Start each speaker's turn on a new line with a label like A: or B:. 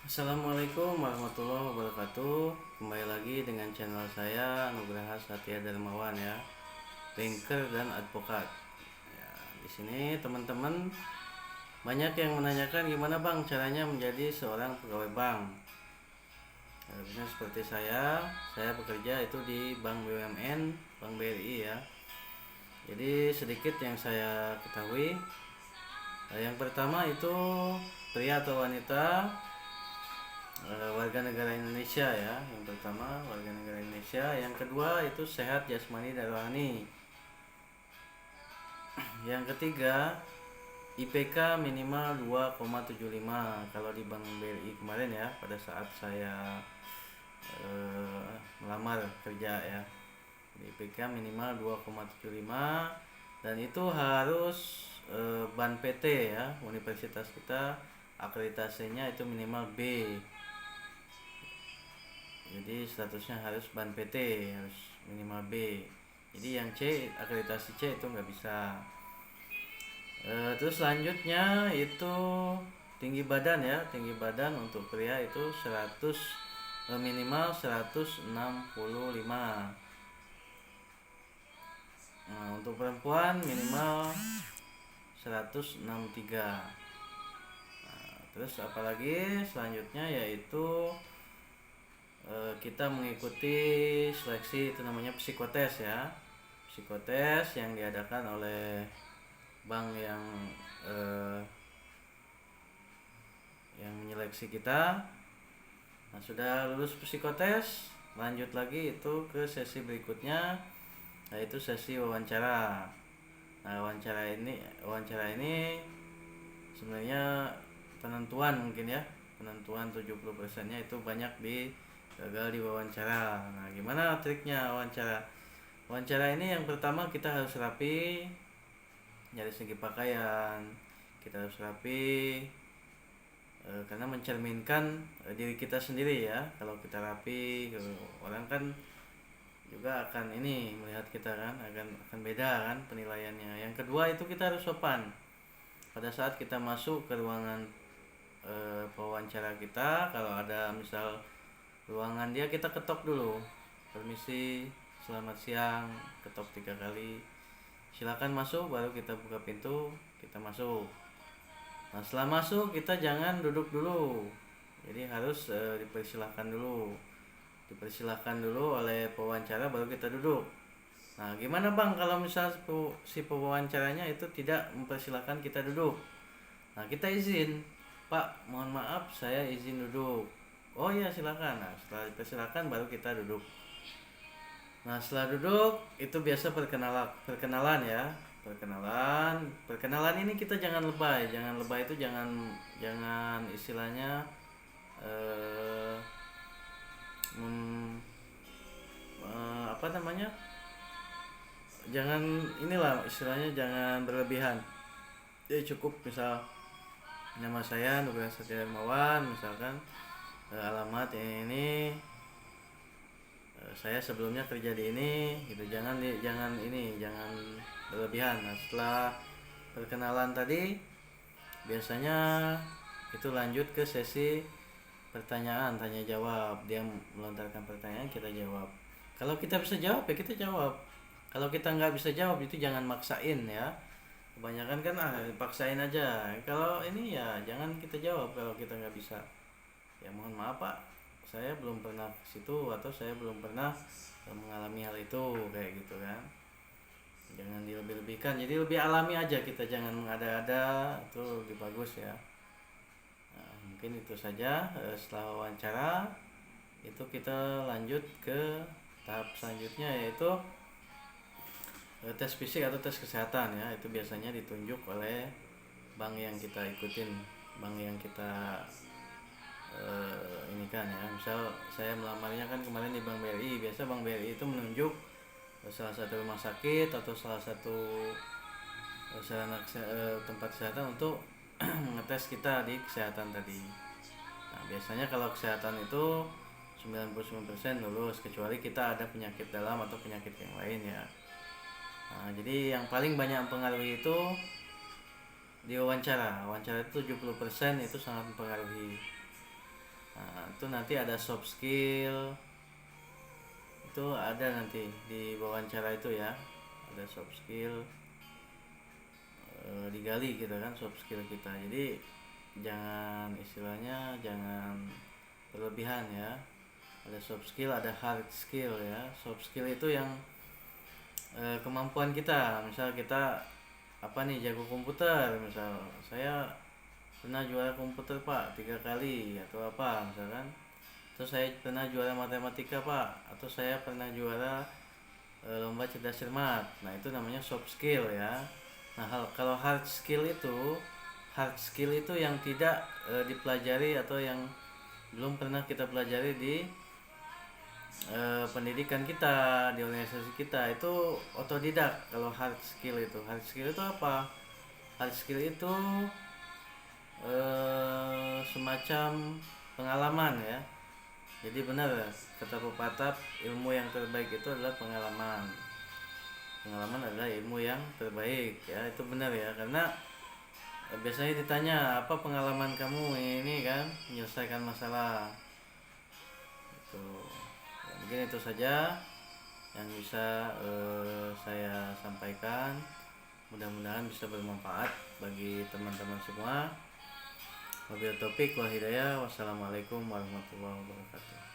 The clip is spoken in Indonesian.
A: Assalamualaikum warahmatullahi wabarakatuh. Kembali lagi dengan channel saya Nugraha Satya Darmawan ya, banker dan advokat. Ya, di sini teman-teman banyak yang menanyakan gimana bang caranya menjadi seorang pegawai bank. Harusnya seperti saya bekerja itu di Bank BUMN, Bank BRI ya. Jadi sedikit yang saya ketahui, yang pertama itu pria atau wanita, warga negara Indonesia ya. Yang pertama warga negara Indonesia, yang kedua itu sehat jasmani dan rohani, yang ketiga IPK minimal 2,75 kalau di Bank BRI kemarin ya, pada saat saya melamar kerja ya. IPK minimal 2,75 dan itu harus BAN PT ya, universitas kita akreditasinya itu minimal B. Jadi statusnya harus BAN PT, harus minimal B. Jadi yang C, akreditasi C itu nggak bisa. Terus selanjutnya itu tinggi badan ya. Tinggi badan untuk pria itu minimal 165. Nah, untuk perempuan minimal 163. Nah, terus apalagi selanjutnya yaitu kita mengikuti seleksi, itu namanya psikotes ya. Psikotes yang diadakan oleh bank yang menyeleksi kita. Nah, sudah lulus psikotes, lanjut lagi itu ke sesi berikutnya, yaitu sesi wawancara. Nah, wawancara ini sebenarnya penentuan mungkin ya, penentuan 70%-nya itu banyak di gagal di wawancara. Nah, gimana triknya wawancara? Wawancara ini yang pertama kita harus rapi, dari segi pakaian kita harus rapi, karena mencerminkan diri kita sendiri ya. Kalau kita rapi, orang kan juga akan ini melihat kita kan, akan beda kan penilaiannya. Yang kedua itu kita harus sopan pada saat kita masuk ke ruangan pewawancara kita. Kalau ada misal ruangan dia, kita ketok dulu, permisi, selamat siang, ketok 3 kali, silakan masuk, baru kita buka pintu, kita masuk. Nah, setelah masuk kita jangan duduk dulu, jadi harus dipersilahkan dulu oleh pewawancara, baru kita duduk. Nah, gimana bang kalau misal si pewawancaranya itu tidak mempersilahkan kita duduk? Nah, kita izin, Pak, mohon maaf saya izin duduk. Oh iya silakan. Nah, setelah dipersilakan baru kita duduk. Nah, setelah duduk itu biasa perkenalan ya. Perkenalan ini kita jangan lebay. Jangan lebay itu jangan istilahnya apa namanya? Jangan inilah istilahnya, jangan berlebihan. Jadi cukup misal nama saya Nugraha Satya Darmawan, misalkan alamat ini, saya sebelumnya kerja di ini gitu. Jangan berlebihan. Nah, setelah perkenalan tadi biasanya itu lanjut ke sesi pertanyaan tanya jawab. Dia melontarkan pertanyaan, kita jawab. Kalau kita bisa jawab ya kita jawab. Kalau kita nggak bisa jawab itu jangan maksain ya. Kebanyakan kan paksain aja. Kalau ini ya jangan kita jawab kalau kita nggak bisa. Ya mohon maaf Pak, saya belum pernah ke situ, atau saya belum pernah mengalami hal itu, kayak gitu kan. Jangan dilebih-lebihkan, jadi lebih alami aja, kita jangan mengada-ada, itu lebih bagus ya. Nah, mungkin itu saja. Setelah wawancara itu kita lanjut ke tahap selanjutnya, yaitu tes fisik atau tes kesehatan ya. Itu biasanya ditunjuk oleh bank yang kita ikutin, bank yang kita ini kan ya. Misal saya melamarnya kan kemarin di Bank BRI. Biasa Bank BRI itu menunjuk salah satu rumah sakit atau salah satu sarana tempat kesehatan untuk mengetes kita di kesehatan tadi. Nah, biasanya kalau kesehatan itu 99% lulus, kecuali kita ada penyakit dalam atau penyakit yang lain ya. Nah, jadi yang paling banyak mempengaruhi itu di wawancara. Wawancara itu 70% itu sangat mempengaruhi. Nah, itu nanti ada soft skill, itu ada nanti di wawancara itu ya, ada soft skill, digali gitu kan soft skill kita. Jadi jangan, istilahnya jangan berlebihan ya. Ada soft skill, ada hard skill ya. Soft skill itu yang kemampuan kita, misal kita apa nih, jago komputer, misal saya pernah juara komputer pak 3 kali atau apa misalkan, atau saya pernah juara matematika pak, atau saya pernah juara lomba cerdas cermat. Nah itu namanya soft skill ya. Nah kalau hard skill itu yang tidak dipelajari atau yang belum pernah kita pelajari di pendidikan kita, di organisasi kita, itu otodidak. Kalau hard skill itu apa? Hard skill itu semacam pengalaman ya. Jadi benar kata pepatah, ilmu yang terbaik itu adalah pengalaman. Pengalaman adalah ilmu yang terbaik ya, itu benar ya. Karena biasanya ditanya apa pengalaman kamu ini kan menyelesaikan masalah itu. Ya, mungkin itu saja yang bisa saya sampaikan. Mudah-mudahan bisa bermanfaat bagi teman-teman semua. Wabillahi taufik wal hidayah. Wassalamualaikum warahmatullahi wabarakatuh.